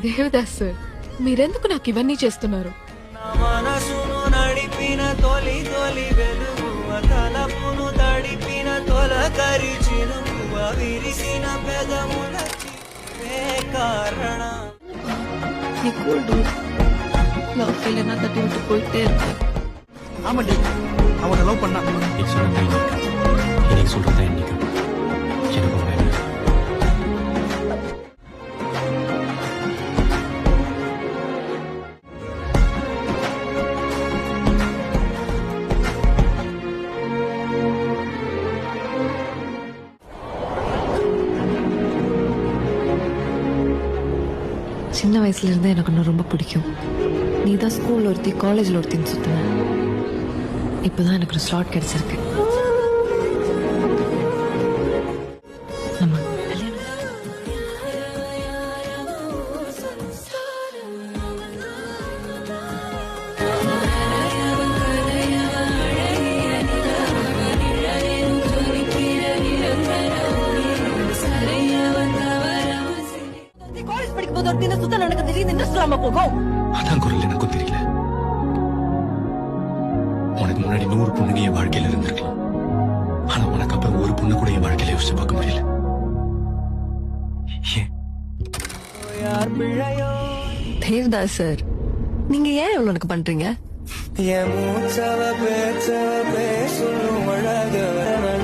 Devdas sir, మీరెందుకు నాకు ఇవన్నీ చేస్తున్నారు? మనసును నడిపిన తొలి తొలి వెలుగువ తలపును తడిపిన తొలకరి చినుకువ విరిసిన పెదముల కారణ நீ கூல்டு லவ் ஃபீல் தட்டி விட்டு போயிட்டே இருக்க. ஆமாண்டி, அவனை லவ் பண்ணா இன்னைக்கு சொல்றதா இன்னைக்கு எனக்கு வேணும். சின்ன வயசுல இருந்தே எனக்கு ஒன்று ரொம்ப பிடிக்கும். நீ தான் ஸ்கூல்ல ஒருத்தி, காலேஜ்ல ஒருத்தின்னு சுத்தின. இப்பதான் எனக்கு ஒரு ஸ்லாட் கிடைச்சிருக்கு. நம்ம கல்யாணம். காலேஜ் படிக்கும் போது ஒருத்தின சுத்த நடக்க திடீர்னு இன்ட்ரெஸ்ட் இல்லாம போகும். அதான் குரல் எனக்கும் தெரியல. உனக்கு முன்னாடி 100 பொண்ணுங்க என் வாழ்க்கையில இருந்திருக்கலாம். ஆனா உனக்கு அப்புறம் ஒரு பொண்ணு கூட என் வாழ்க்கையில யோசிச்சு பார்க்க முடியல. ஏன்? யார் பிழையோ தேவதாஸ் சார், நீங்க ஏன் இவ்வளவு எனக்கு பண்றீங்க? என் மூச்சவ பேச்சவ பேசும் அழகவன